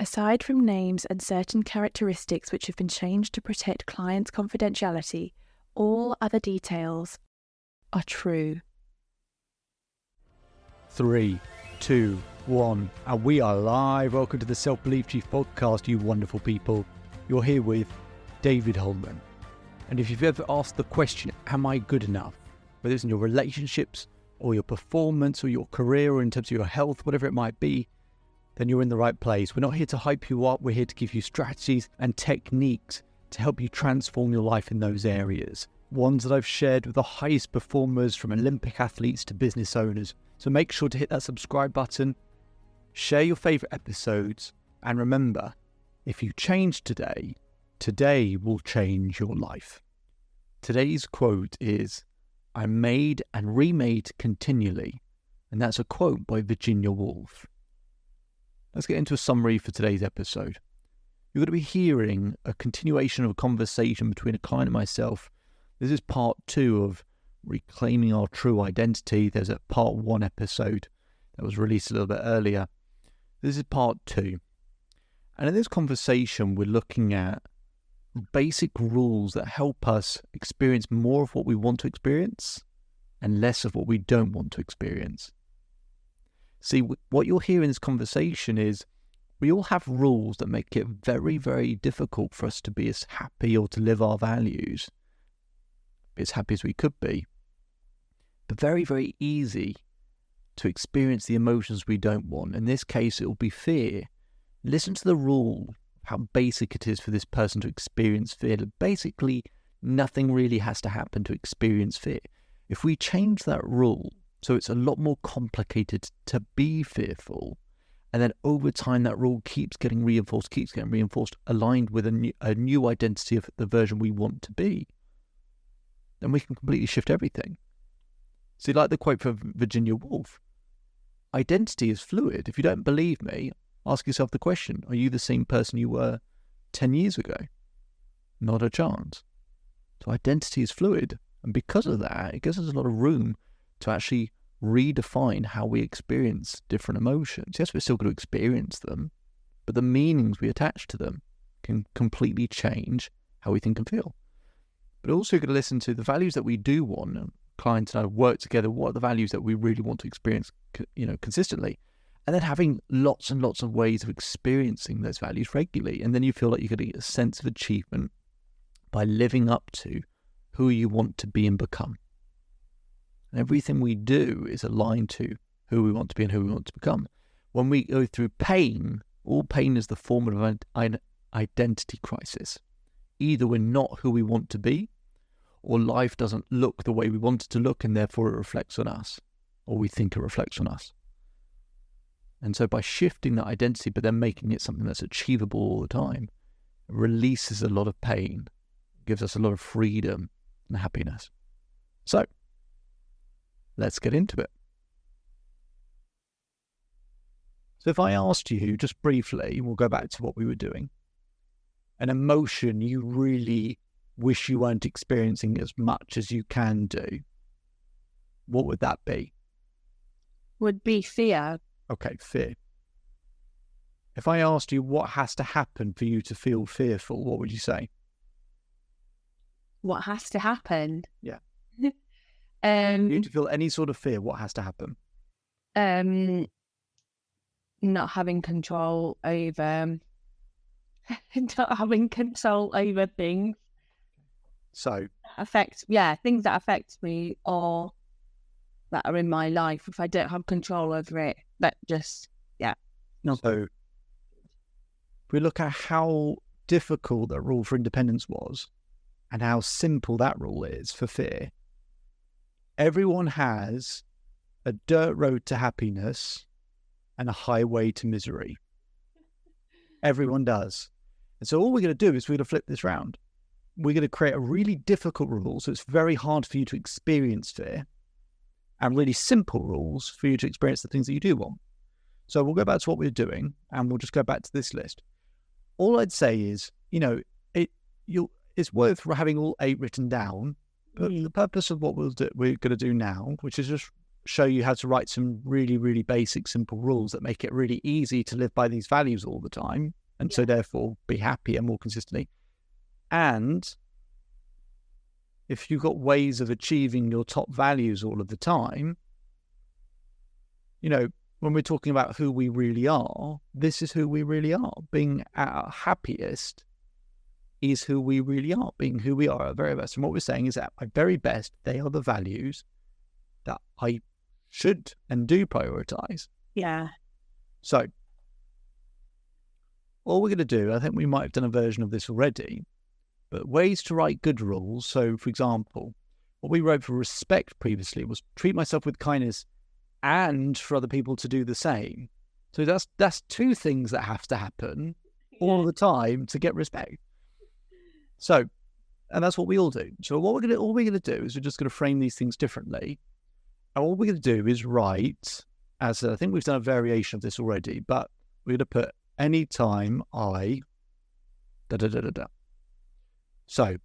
Aside from names and certain characteristics which have been changed to protect clients' confidentiality, all other details are true. 3, 2, 1, and we are live. Welcome to the Self-Belief Chief podcast, you wonderful people. You're here with David Holman. And if you've ever asked the question, am I good enough? Whether it's in your relationships or your performance or your career or in terms of your health, whatever it might be, then you're in the right place. We're not here to hype you up. We're here to give you strategies and techniques to help you transform your life in those areas. Ones that I've shared with the highest performers, from Olympic athletes to business owners. So make sure to hit that subscribe button, share your favorite episodes, and remember, if you change today, today will change your life. Today's quote is, "I'm made and remade continually." And that's a quote by Virginia Woolf. Let's get into a summary for today's episode. You're going to be hearing a continuation of a conversation between a client and myself. This is part 2 of Reclaiming Our True Identity. There's a part 1 episode that was released a little bit earlier. This is part 2. And in this conversation, we're looking at basic rules that help us experience more of what we want to experience and less of what we don't want to experience. See, what you'll hear in this conversation is we all have rules that make it very, very difficult for us to be as happy or to live our values, be as happy as we could be, but very, very easy to experience the emotions we don't want. In this case, it will be fear. Listen to the rule, how basic it is for this person to experience fear. Basically, nothing really has to happen to experience fear. If we change that rule, so it's a lot more complicated to be fearful, and then over time that rule keeps getting reinforced, aligned with a new identity of the version we want to be, then we can completely shift everything. See, like the quote from Virginia Woolf, identity is fluid. If you don't believe me, ask yourself the question, are you the same person you were 10 years ago? Not a chance. So identity is fluid. And because of that, it gives us a lot of room to actually redefine how we experience different emotions. Yes, we're still going to experience them, but the meanings we attach to them can completely change how we think and feel. But also, you're going to listen to the values that we do want. And clients and I work together. What are the values that we really want to experience, consistently? And then having lots and lots of ways of experiencing those values regularly. And then you feel like you're getting a sense of achievement by living up to who you want to be and become. And everything we do is aligned to who we want to be and who we want to become. When we go through pain, all pain is the form of an identity crisis. Either we're not who we want to be, or life doesn't look the way we want it to look, and therefore it reflects on us, or we think it reflects on us. And so by shifting that identity, but then making it something that's achievable all the time, it releases a lot of pain, gives us a lot of freedom and happiness. So, let's get into it. So if I asked you just briefly, we'll go back to what we were doing, an emotion you really wish you weren't experiencing as much as you can do, what would that be? Would be fear. Okay, fear. If I asked you what has to happen for you to feel fearful, what would you say? What has to happen? Yeah. For you to feel any sort of fear, what has to happen? Not having control over things. So things that affect me or that are in my life. If I don't have control over it, that just not. So if we look at how difficult that rule for independence was and how simple that rule is for fear, everyone has a dirt road to happiness and a highway to misery. Everyone does. And so all we're going to do is we're going to flip this round. We're going to create a really difficult rule so it's very hard for you to experience fear, and really simple rules for you to experience the things that you do want. So we'll go back to what we're doing, and we'll just go back to this list. All I'd say is, it's worth having all 8 written down, but the purpose of what we're going to do now, which is just show you how to write some really, really basic, simple rules that make it really easy to live by these values all the time. And so therefore be happier more consistently. And if you've got ways of achieving your top values all of the time, you know, when we're talking about who we really are, this is who we really are. Being at our happiest is who we really are, being who we are at our very best. And what we're saying is that at my very best, they are the values that I should and do prioritize. Yeah. So all we're going to do, I think we might have done a version of this already, but ways to write good rules. So, for example, what we wrote for respect previously was treat myself with kindness and for other people to do the same. So that's two things that have to happen all the time to get respect. So, and that's what we all do. So all we're going to do is we're just going to frame these things differently. And what we're going to do is write, as I think we've done a variation of this already, but we're going to put anytime I da-da-da-da-da. So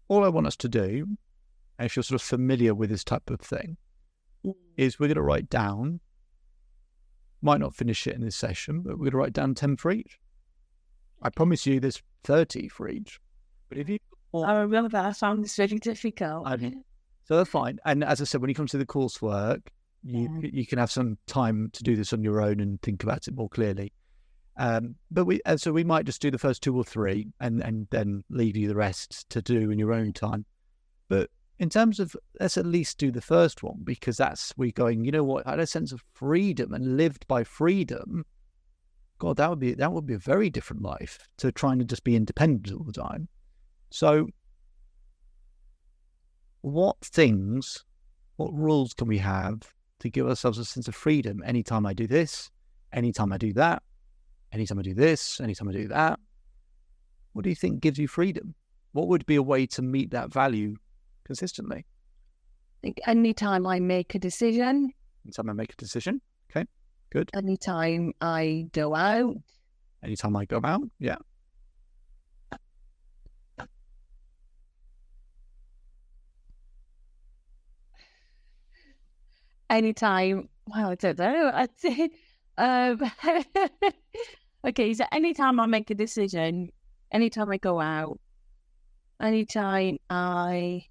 all I want us to do, and if you're sort of familiar with this type of thing, is we're going to write down, might not finish it in this session, but we're going to write down 10 for each. I promise you there's 30 for each. But if you... I remember that. I found this very difficult. So that's fine. And as I said, when you come to the coursework, you can have some time to do this on your own and think about it more clearly. But so we might just do the first 2 or 3 and then leave you the rest to do in your own time. But in terms of, let's at least do the first one, because we're going, you know what, I had a sense of freedom and lived by freedom. God, that would be a very different life to trying to just be independent all the time. So what rules can we have to give ourselves a sense of freedom? Anytime I do this, anytime I do that, anytime I do this, anytime I do that. What do you think gives you freedom? What would be a way to meet that value consistently? I think anytime I make a decision. Anytime I make a decision. Okay, good. Anytime I go out. Anytime I go out, yeah. Anytime, well, I don't know. I'd say, okay, so anytime I make a decision, anytime I go out, anytime I...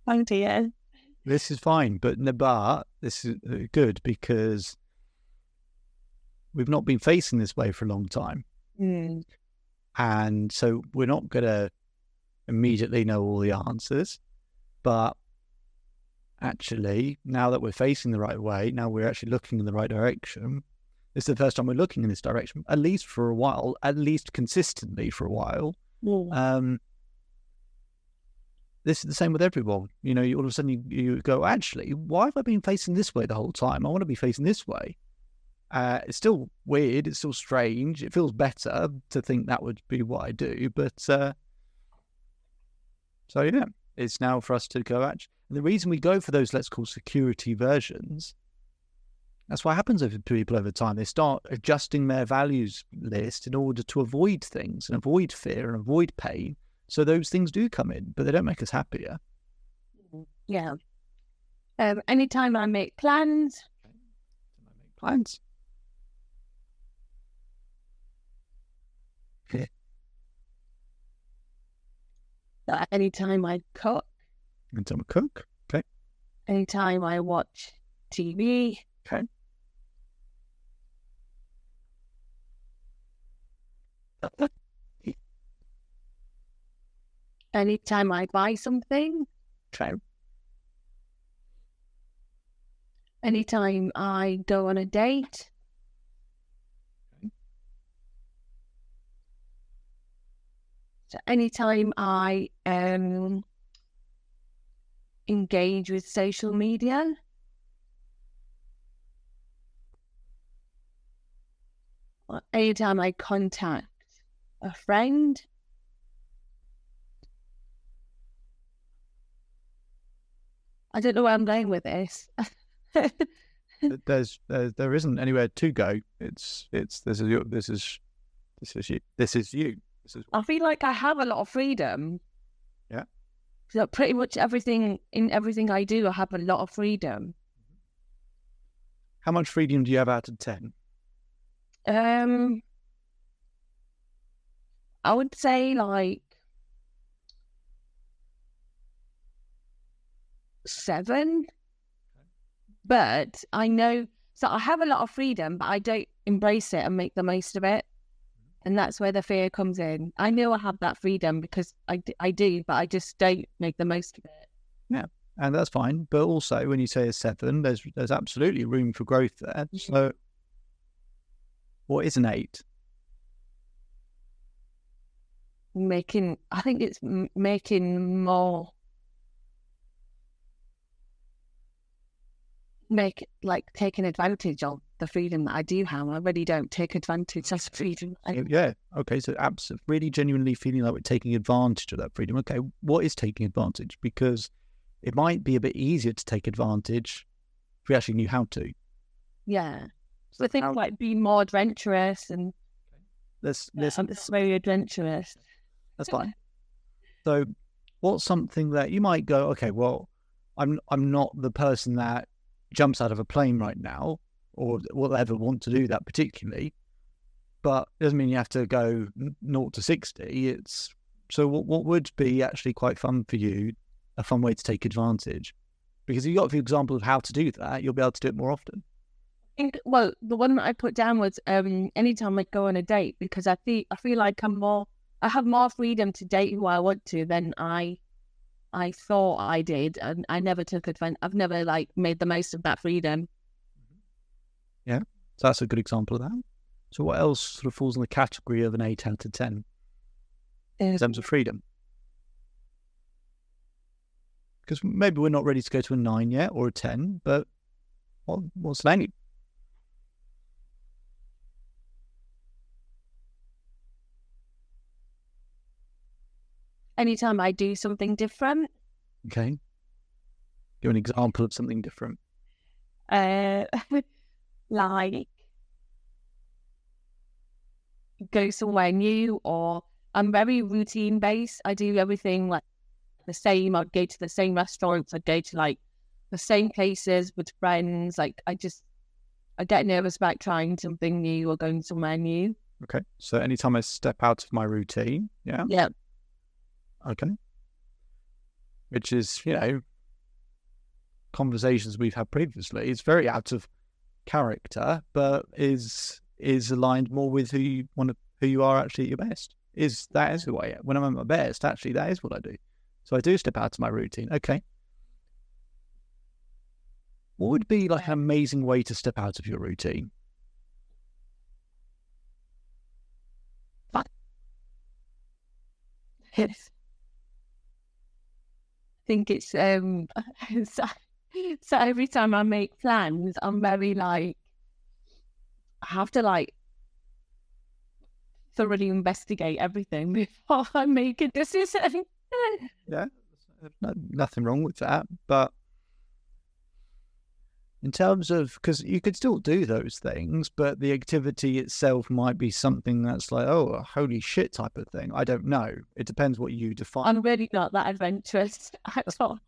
Oh dear. This is fine, but this is good because we've not been facing this way for a long time. Mm. And so we're not going to immediately know all the answers, but actually, now that we're facing the right way, now we're actually looking in the right direction. This is the first time we're looking in this direction, at least for a while, at least consistently for a while. Mm. This is the same with everyone. You know, all of a sudden you go, actually, why have I been facing this way the whole time? I want to be facing this way. It's still weird. It's still strange. It feels better to think that would be what I do. But so, yeah, it's now for us to go, actually. And the reason we go for those, let's call security versions, that's what happens to people over time. They start adjusting their values list in order to avoid things and avoid fear and avoid pain. So those things do come in, but they don't make us happier. Yeah. Anytime I make plans. Plans. Anytime I cook. Anytime I cook. Okay. Anytime I watch TV. Okay. Anytime I buy something. Okay. Anytime I go on a date. Okay. So anytime I engage with social media. Or anytime I contact a friend. I don't know where I'm going with this. There isn't anywhere to go. This is This is you. This is you. This is I feel like I have a lot of freedom. Yeah. So pretty much everything I do, I have a lot of freedom. How much freedom do you have out of 10? I would say like 7. But I know, so I have a lot of freedom, but I don't embrace it and make the most of it. And that's where the fear comes in. I know I have that freedom because I do, but I just don't make the most of it. Yeah, and that's fine. But also, when you say a 7, there's absolutely room for growth there. So, what is an 8? I think it's making more, taking advantage of the freedom that I do have. I really don't take advantage of the freedom. Yeah. Okay. So really genuinely feeling like we're taking advantage of that freedom. Okay. What is taking advantage? Because it might be a bit easier to take advantage if we actually knew how to. Yeah. So things like being more adventurous and it's very adventurous. That's fine. So what's something that you might go, okay, well, I'm not the person that jumps out of a plane right now, or will ever want to do that particularly, but it doesn't mean you have to go 0 to 60. So what would be actually quite fun for you, a fun way to take advantage? Because if you've got a few examples of how to do that, you'll be able to do it more often. Well, the one that I put down was anytime I go on a date, because I feel like I have more freedom to date who I want to than I thought I did, and I never took advantage. I've never made the most of that freedom. Yeah, so that's a good example of that. So what else sort of falls in the category of an 8 out of 10 in terms of freedom? Because maybe we're not ready to go to a 9 yet or a 10, but what's an 8? Anytime I do something different. Okay. Give an example of something different. Like go somewhere new, or I'm very routine based. I do everything like the same. I'd go to the same restaurants. I'd go to the same places with friends. I get nervous about trying something new or going somewhere new. Okay. So anytime I step out of my routine, yeah? Yeah. Okay. Which is, conversations we've had previously. It's very out of character, but is aligned more with who you are actually at your best. That is who I am. When I'm at my best, actually, that is what I do. So I do step out of my routine. Okay. What would be an amazing way to step out of your routine? Yes. I think it's so every time I make plans, I'm very I have to thoroughly investigate everything before I make a decision. Yeah, nothing wrong with that, but in terms of, because you could still do those things, but the activity itself might be something that's a holy shit type of thing. I don't know. It depends what you define. I'm really not that adventurous at all.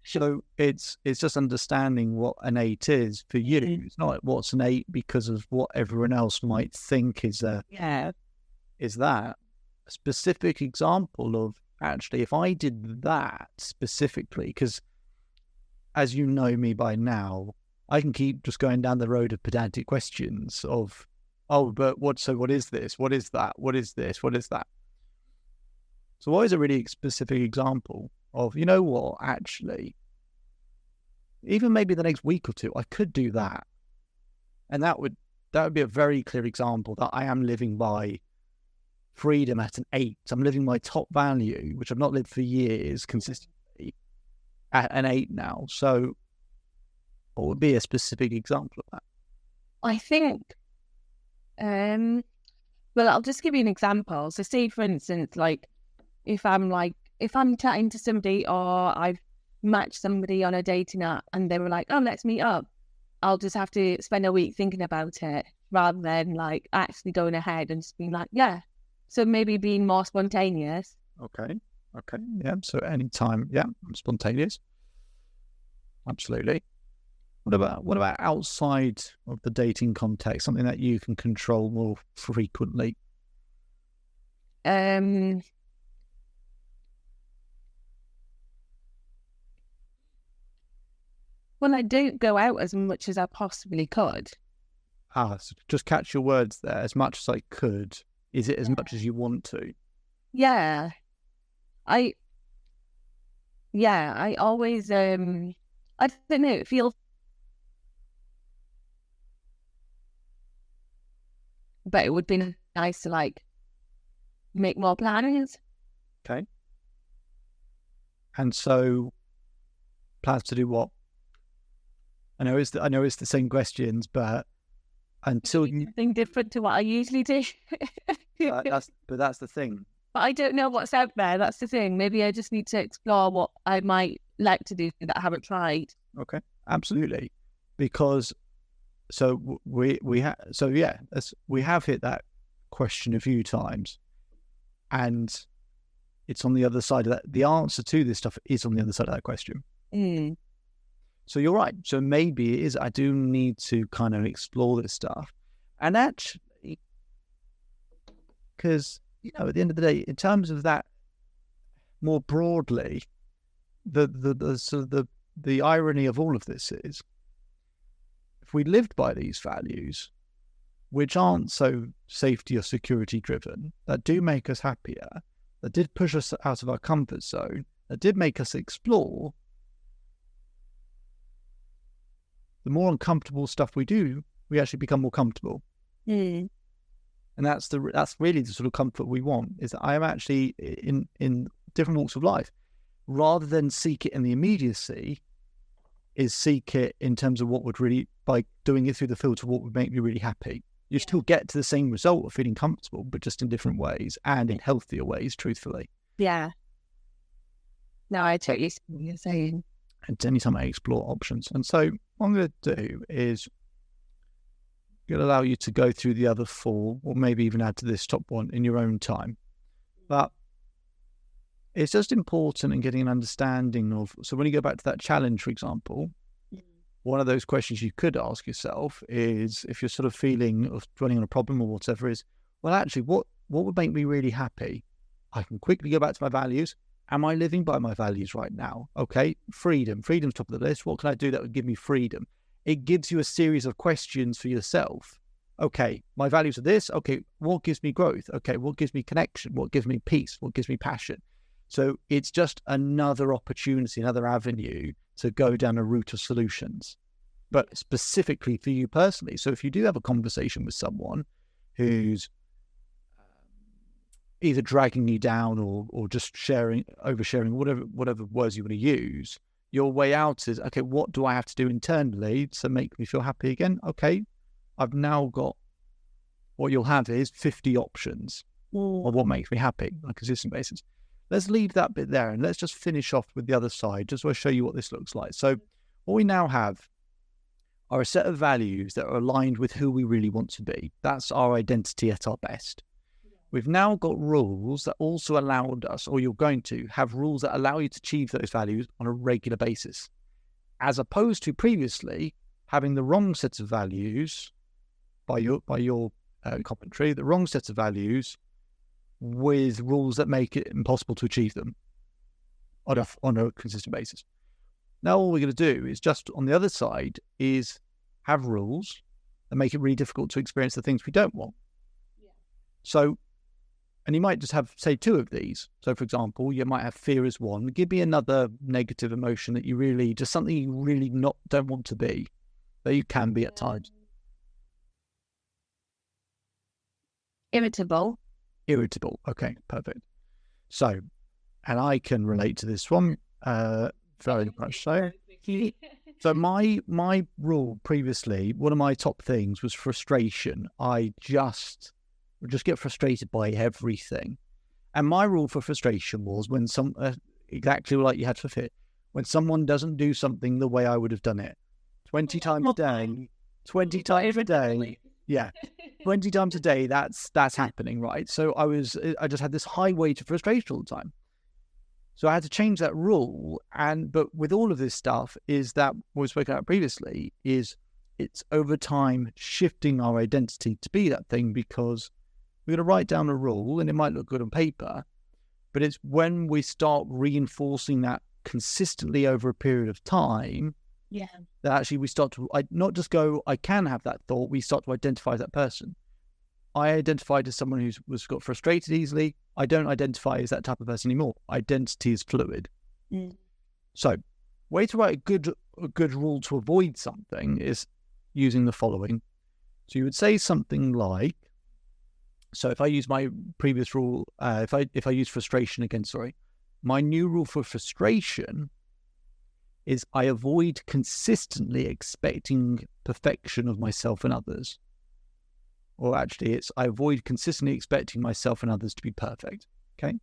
So it's just understanding what an 8 is for you. Mm-hmm. It's not what's an 8 because of what everyone else might think is that a specific example of actually, if I did that specifically, because as you know me by now, I can keep just going down the road of pedantic questions of, but what is this? What is that? What is this? What is that? So what is a really specific example of, actually, even maybe the next week or two, I could do that. And that would be a very clear example that I am living by freedom at an 8. I'm living my top value, which I've not lived for years consistently, at an 8 now. So what would be a specific example of that? I think, well, I'll just give you an example. So say, for instance, if I'm chatting to somebody or I've matched somebody on a dating app and they were like, oh, let's meet up. I'll just have to spend a week thinking about it rather than like actually going ahead and just being like, yeah. So maybe being more spontaneous. Okay. Yeah. So anytime, yeah, spontaneous. Absolutely. What about outside of the dating context, something that you can control more frequently? Well, I don't go out as much as I possibly could. So just catch your words there. As much as I could. Is it as much as you want to? Yeah. I always, I don't know, it feels, but it would be nice to like make more plans. Okay. And so, plans to do what? I know it's the same questions, but until you Something different to what I usually do. that's the thing. But I don't know what's out there. That's the thing. Maybe I just need to explore what I might like to do that I haven't tried. Okay, absolutely. Because we have hit that question a few times, and it's on the other side of that. The answer to this stuff is on the other side of that question. Mm. So you're right. So maybe it is. I do need to kind of explore this stuff, and actually, because at the end of the day, in terms of that, more broadly, the irony of all of this is, if we lived by these values, which aren't so safety or security driven, that do make us happier, that did push us out of our comfort zone, that did make us explore, the more uncomfortable stuff we do, we actually become more comfortable. Mm. And that's really the sort of comfort we want, is that I am actually in different walks of life, rather than seek it in the immediacy, is seek it in terms of what would really, by doing it through the filter, what would make me really happy. You still get to the same result of feeling comfortable, but just in different ways and in healthier ways, truthfully. Yeah. No, I totally see what you're saying. And anytime I explore options. And so what I'm going to do is going to allow you to go through the other four, or maybe even add to this top one in your own time. But it's just important in getting an understanding of, so when you go back to that challenge, for example, one of those questions you could ask yourself is, if you're sort of feeling of dwelling on a problem or whatever, is, well, actually, what would make me really happy? I can quickly go back to my values. Am I living by my values right now? Okay, freedom's top of the list. What can I do that would give me freedom? It gives you a series of questions for yourself. Okay, my values are this. Okay, what gives me growth? Okay, what gives me connection? What gives me peace? What gives me passion? So it's just another opportunity, another avenue to go down a route of solutions, but specifically for you personally. So if you do have a conversation with someone who's either dragging you down or just oversharing, whatever words you want to use, your way out is, okay, what do I have to do internally to make me feel happy again? Okay, I've now got, what you'll have is 50 options of what makes me happy on a consistent basis. Let's leave that bit there and let's just finish off with the other side, just so I show you what this looks like. So what we now have are a set of values that are aligned with who we really want to be. That's our identity at our best. We've now got rules that also allowed us, or you're going to have rules that allow you to achieve those values on a regular basis, as opposed to previously having the wrong sets of values by your commentary, the wrong sets of values with rules that make it impossible to achieve them on a consistent basis. Now all we're going to do is, just on the other side, is have rules that make it really difficult to experience the things we don't want. Yeah. So, and you might just have, say, two of these. So, for example, you might have fear as one. Give me another negative emotion that you really, just something you really don't want to be, that you can be at times. Irritable. Okay, perfect. So, and I can relate to this one very much so. So my rule previously, one of my top things was frustration. I just get frustrated by everything. And my rule for frustration was when exactly like you had for fit, when someone doesn't do something the way I would have done it, 20 times a day, 20 times a day. Yeah, 20 times a day, that's happening, right? So I just had this high weight of frustration all the time. So I had to change that rule. But with all of this stuff is that what we spoke about previously is it's over time shifting our identity to be that thing, because we're going to write down a rule and it might look good on paper, but it's when we start reinforcing that consistently over a period of time, that actually we start to not just go, I can have that thought, we start to identify as that person. I identified as someone who's got frustrated easily. I don't identify as that type of person anymore. Identity is fluid. So, way to write a good rule to avoid something is using the following. So you would say something like, so if I use my previous rule, if I use frustration again, my new rule for frustration is I avoid consistently expecting perfection of myself and others. Or actually, it's I avoid consistently expecting myself and others to be perfect. Okay?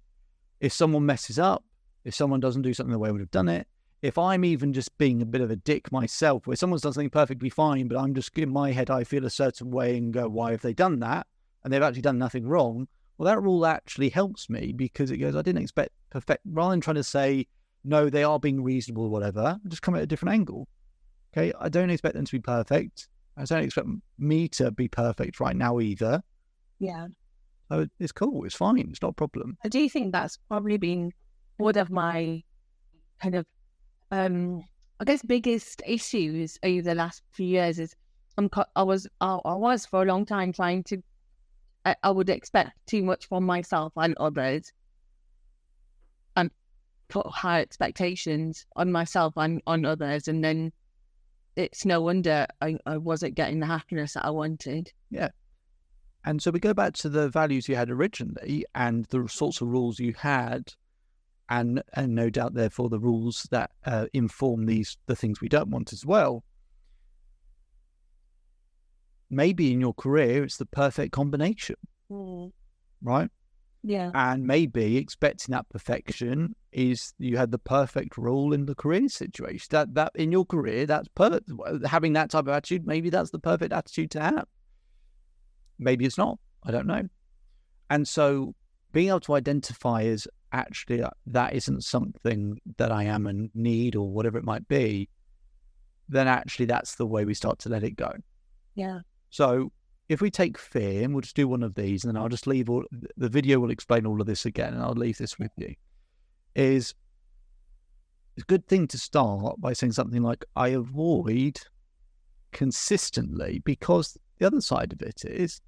If someone messes up, if someone doesn't do something the way I would have done it, if I'm even just being a bit of a dick myself, where someone's done something perfectly fine, but I'm just in my head, I feel a certain way and go, why have they done that? And they've actually done nothing wrong. Well, that rule actually helps me, because it goes, I didn't expect perfect, rather than trying to say, no, they are being reasonable or whatever, I just come at a different angle. Okay? I don't expect them to be perfect. I don't expect me to be perfect right now either. Yeah. So it's cool. It's fine. It's not a problem. I do think that's probably been one of my kind of, I guess, biggest issues over the last few years is I was for a long time trying to, I would expect too much from myself and others and put high expectations on myself and on others. And then it's no wonder I wasn't getting the happiness that I wanted. Yeah. And so we go back to the values you had originally and the sorts of rules you had, and no doubt, therefore, the rules that inform the things we don't want as well. Maybe in your career, it's the perfect combination, right? Yeah. And maybe expecting that perfection is you had the perfect rule in the career situation. That in your career, that's perfect. Having that type of attitude, maybe that's the perfect attitude to have. Maybe it's not. I don't know. And so being able to identify as actually that isn't something that I am and need or whatever it might be, then actually that's the way we start to let it go. Yeah. So if we take fear, and we'll just do one of these, and then I'll just leave the video will explain all of this again, and I'll leave this with you, is it's a good thing to start by saying something like, I avoid consistently, because the other side of it is,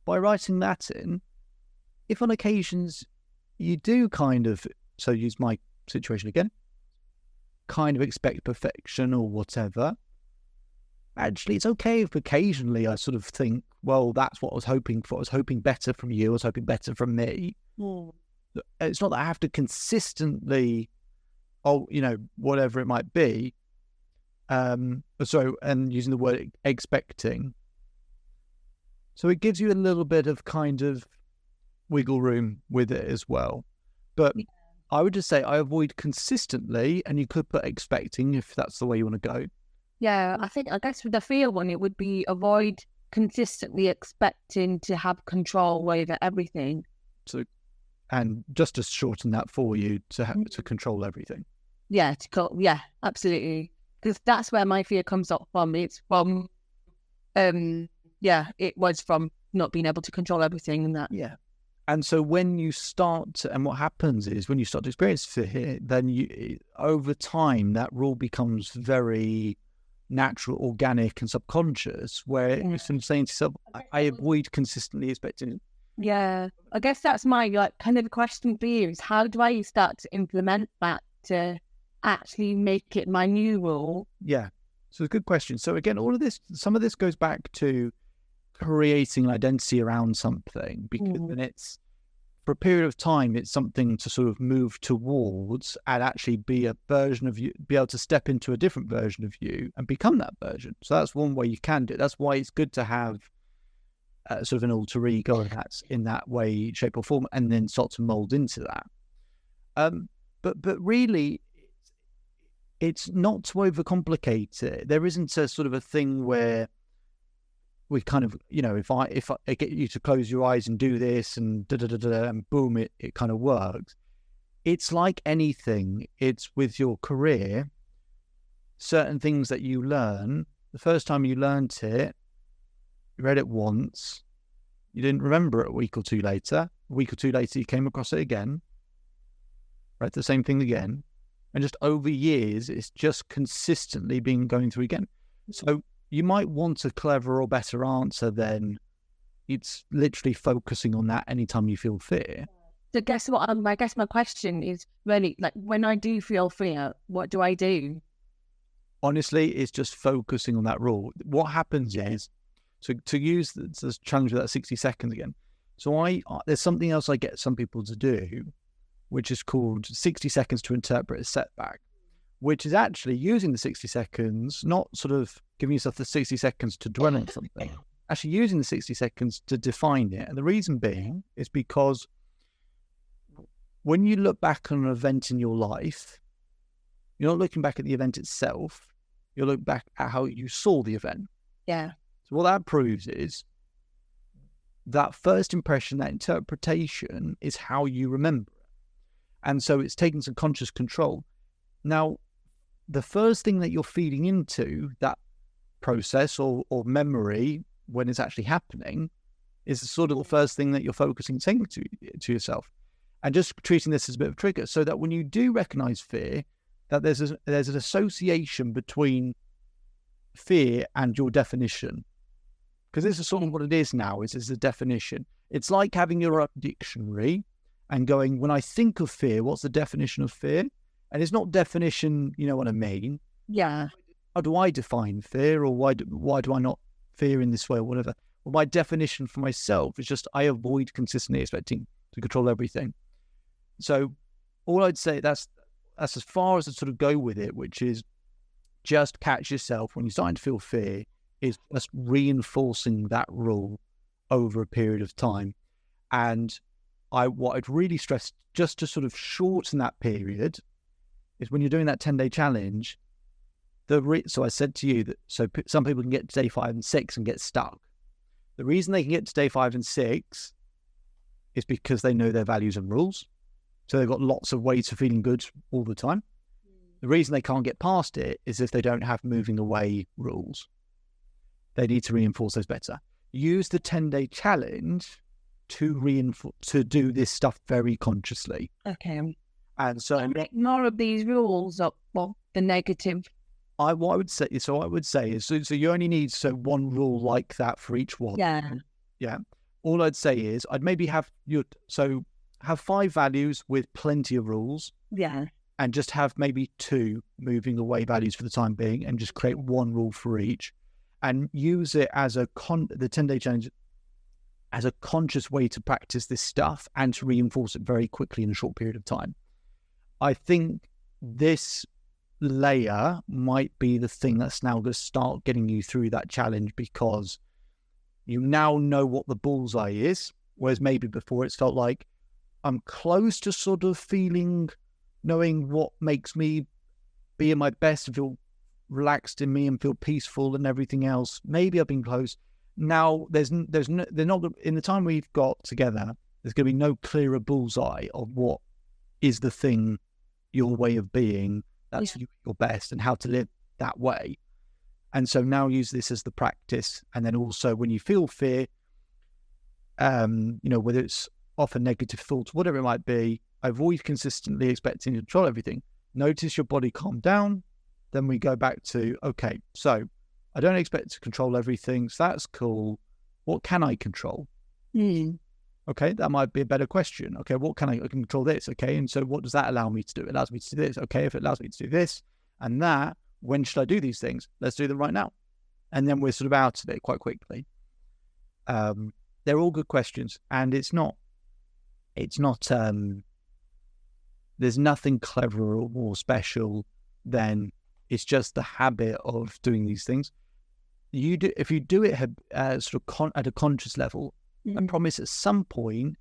by writing that in, if on occasions you do kind of, so use my situation again, kind of expect perfection or whatever, actually it's okay if occasionally I sort of think, well, that's what I was hoping for. I was hoping better from you. I was hoping better from me. It's not that I have to consistently, whatever it might be. And using the word expecting. So it gives you a little bit of kind of wiggle room with it as well. But I would just say I avoid consistently, and you could put expecting if that's the way you want to go. Yeah, I guess with the fear one, it would be avoid consistently expecting to have control over everything. So, and just to shorten that for you, to control everything. Yeah, absolutely. Because that's where my fear comes up from. It's from, it was from not being able to control everything and that. Yeah. And so when you start, and what happens is when you start to experience fear, then over time, that rule becomes very natural, organic, and subconscious, where you're saying to yourself, I avoid consistently expecting. Yeah, I guess that's my kind of question for you is, how do I start to implement that to actually make it my new rule? Yeah, so it's a good question. So again, some of this goes back to creating an identity around something, because then it's, for a period of time, it's something to sort of move towards and actually be a version of you, be able to step into a different version of you and become that version. So that's one way you can do it. That's why it's good to have sort of an alter ego that's in that way, shape or form, and then start to mold into that. But really, it's not to overcomplicate it. There isn't a sort of a thing where we kind of, if I get you to close your eyes and do this and and boom, it kind of works. It's like anything. It's with your career, certain things that you learn. The first time you learned it, you read it once, you didn't remember it a week or two later. A week or two later, you came across it again, read the same thing again. And just over years, it's just consistently been going through again. So you might want a clever or better answer than it's literally focusing on that anytime you feel fear. So guess what? I guess my question is really like, when I do feel fear, what do I do? Honestly, it's just focusing on that rule. What happens is, so to use the challenge with that 60 seconds again. So there's something else I get some people to do, which is called 60 seconds to interpret a setback, which is actually using the 60 seconds, not sort of giving yourself the 60 seconds to dwell on something, actually using the 60 seconds to define it. And the reason being is because when you look back on an event in your life, you're not looking back at the event itself, you're looking back at how you saw the event. Yeah. So what that proves is that first impression, that interpretation is how you remember it. And so it's taking some conscious control. Now, the first thing that you're feeding into that process or memory when it's actually happening is sort of the first thing that you're focusing saying to yourself. And just treating this as a bit of a trigger so that when you do recognize fear, that there's an association between fear and your definition. Because this is sort of what it is now, is a definition. It's like having your own dictionary and going, when I think of fear, what's the definition of fear? And it's not definition, you know what I mean? Yeah. How do I define fear, or why do I not fear in this way or whatever? Well, my definition for myself is just I avoid consistently expecting to control everything. So all I'd say, that's as far as I sort of go with it, which is just catch yourself when you're starting to feel fear, is just reinforcing that rule over a period of time. And what I'd really stress, just to sort of shorten that period, is when you're doing that 10-day challenge, so I said to you that some people can get to day 5 and 6 and get stuck. The reason they can get to day 5 and 6 is because they know their values and rules. So they've got lots of ways of feeling good all the time. The reason they can't get past it is if they don't have moving away rules. They need to reinforce those better. Use the 10-day challenge to do this stuff very consciously. Okay. And so more of these rules are the negative. What I would say is, so you only need one rule like that for each one. Yeah. All I'd say is I'd maybe have 5 values with plenty of rules. Yeah. And just have maybe 2 moving away values for the time being, and just create 1 rule for each, and use it as the 10-day challenge as a conscious way to practice this stuff and to reinforce it very quickly in a short period of time. I think this layer might be the thing that's now going to start getting you through that challenge, because you now know what the bullseye is, whereas maybe before it's felt like I'm close to sort of knowing what makes me be in my best and feel relaxed in me and feel peaceful and everything else. Maybe I've been close. Now they're not in the time we've got together. There's going to be no clearer bullseye of what is the thing, your way of being. That's your best, and how to live that way. And so now use this as the practice. And then also when you feel fear, whether it's often negative thoughts, whatever it might be, avoid consistently expecting to control everything. Notice your body calm down. Then we go back to, okay, so I don't expect to control everything. So that's cool. What can I control? Okay, that might be a better question. Okay, what can I control this? Okay, and so what does that allow me to do? It allows me to do this. Okay, if it allows me to do this and that, when should I do these things? Let's do them right now. And then we're sort of out of it quite quickly. They're all good questions, and it's not, there's nothing clever or more special than it's just the habit of doing these things. If you do it at a conscious level, I promise at some point,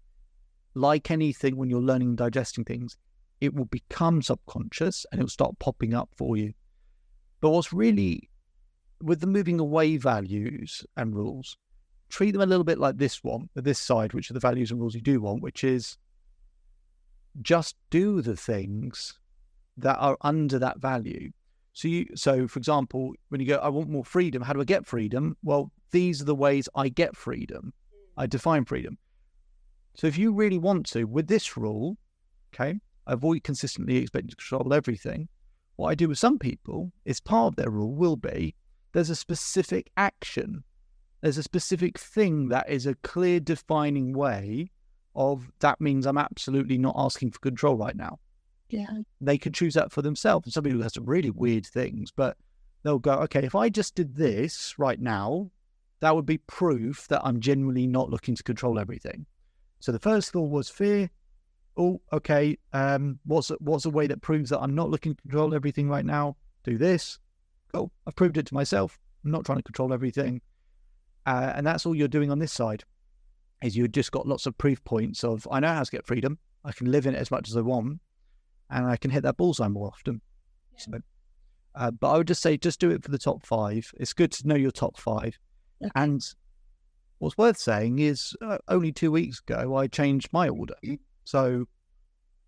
like anything when you're learning and digesting things, it will become subconscious and it'll start popping up for you. But what's really, with the moving away values and rules, treat them a little bit like this one, this side, which are the values and rules you do want, which is just do the things that are under that value. So for example, when you go, I want more freedom, how do I get freedom? Well, these are the ways I get freedom. I define freedom. So if you really want to, with this rule, okay, avoid consistently expecting to control everything. What I do with some people is part of their rule will be there's a specific action. There's a specific thing that is a clear defining way of that means I'm absolutely not asking for control right now. Yeah. They could choose that for themselves. And some people have some really weird things, but they'll go, okay, if I just did this right now, that would be proof that I'm genuinely not looking to control everything. So the first thought was fear. Oh, okay. What's a way that proves that I'm not looking to control everything right now? Do this. Oh, I've proved it to myself. I'm not trying to control everything. And that's all you're doing on this side, is you've just got lots of proof points of, I know how to get freedom. I can live in it as much as I want, and I can hit that bullseye more often. Yeah. So, but I would just say, just do it for the top 5. It's good to know your top 5. Okay. And what's worth saying is only 2 weeks ago, I changed my order. So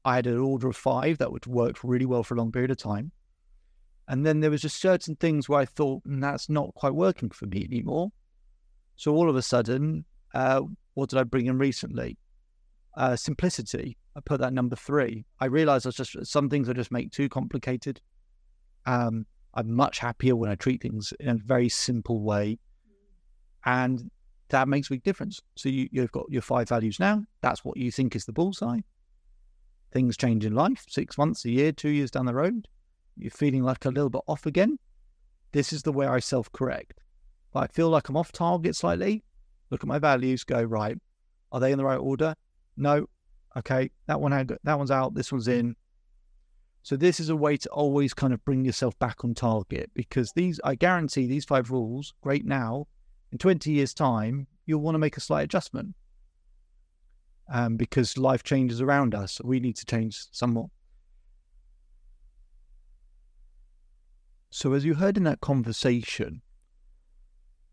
I had an order of 5 that would work really well for a long period of time. And then there was just certain things where I thought, that's not quite working for me anymore. So all of a sudden, what did I bring in recently? Simplicity. I put that number 3. I realized some things I just make too complicated. I'm much happier when I treat things in a very simple way. And that makes a big difference. So you've got your 5 values now. That's what you think is the bullseye. Things change in life, 6 months, a year, 2 years down the road. You're feeling like a little bit off again. This is the way I self-correct. If I feel like I'm off target slightly, look at my values, go, right, are they in the right order? No. Okay, that one's out, this one's in. So this is a way to always kind of bring yourself back on target, because I guarantee these 5 rules, great now, in 20 years' time, you'll want to make a slight adjustment. Because life changes around us. We need to change somewhat. So as you heard in that conversation,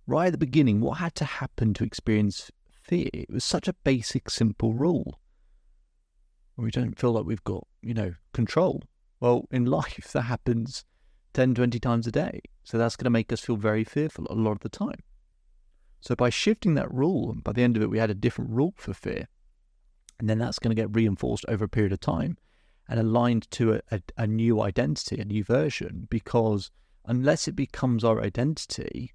right at the beginning, what had to happen to experience fear? It was such a basic, simple rule. We don't feel like we've got, control. Well, in life, that happens 10, 20 times a day. So that's going to make us feel very fearful a lot of the time. So by shifting that rule, and by the end of it, we had a different rule for fear. And then that's going to get reinforced over a period of time and aligned to a new identity, a new version, because unless it becomes our identity,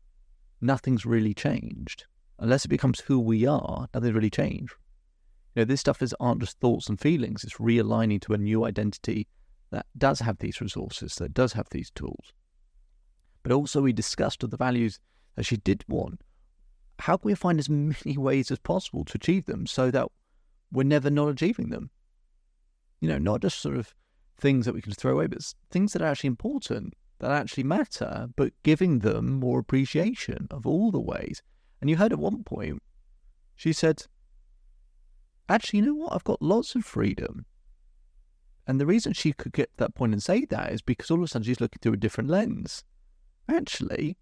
nothing's really changed. Unless it becomes who we are, nothing's really changed. This stuff aren't just thoughts and feelings. It's realigning to a new identity that does have these resources, that does have these tools. But also we discussed the values that she did want. How can we find as many ways as possible to achieve them so that we're never not achieving them? Not just sort of things that we can throw away, but things that are actually important, that actually matter, but giving them more appreciation of all the ways. And you heard at one point, she said, actually, you know what? I've got lots of freedom. And the reason she could get to that point and say that is because all of a sudden she's looking through a different lens. Actually,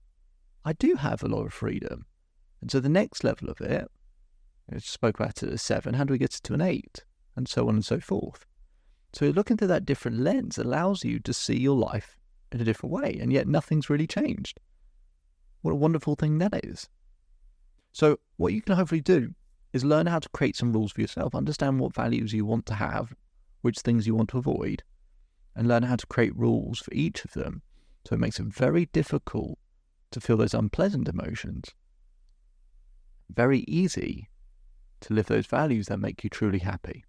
I do have a lot of freedom. And so the next level of it, I spoke about it as 7, how do we get it to an 8? And so on and so forth. So looking through that different lens allows you to see your life in a different way, and yet nothing's really changed. What a wonderful thing that is. So what you can hopefully do is learn how to create some rules for yourself, understand what values you want to have, which things you want to avoid, and learn how to create rules for each of them. So it makes it very difficult to feel those unpleasant emotions. Very easy to live those values that make you truly happy.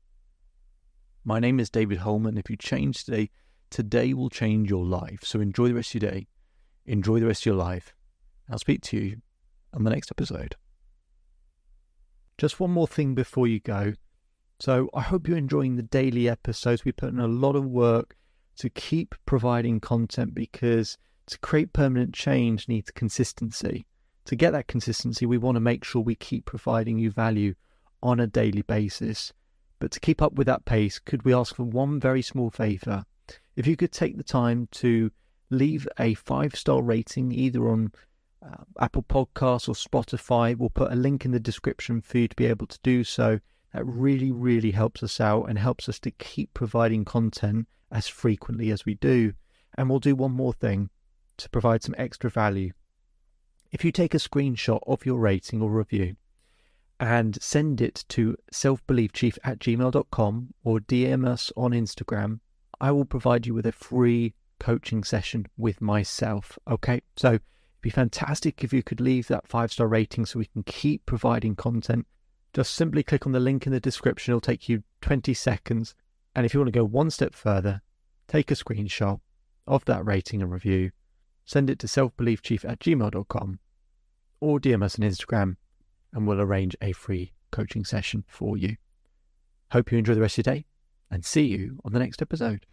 My name is David Holman. If you change today, today will change your life. So enjoy the rest of your day. Enjoy the rest of your life. I'll speak to you on the next episode. Just one more thing before you go. So I hope you're enjoying the daily episodes. We put in a lot of work to keep providing content, because to create permanent change needs consistency. To get that consistency, we want to make sure we keep providing you value on a daily basis. But to keep up with that pace, could we ask for one very small favour? If you could take the time to leave a 5-star rating either on Apple Podcasts or Spotify. We'll put a link in the description for you to be able to do so. That really, really helps us out and helps us to keep providing content as frequently as we do. And we'll do one more thing to provide some extra value. If you take a screenshot of your rating or review and send it to selfbeliefchief@gmail.com or DM us on Instagram, I will provide you with a free coaching session with myself. Okay, so it'd be fantastic if you could leave that 5-star rating so we can keep providing content. Just simply click on the link in the description. It'll take you 20 seconds. And if you want to go one step further, take a screenshot of that rating and review, send it to selfbeliefchief@gmail.com or DM us on Instagram, and we'll arrange a free coaching session for you. Hope you enjoy the rest of your day and see you on the next episode.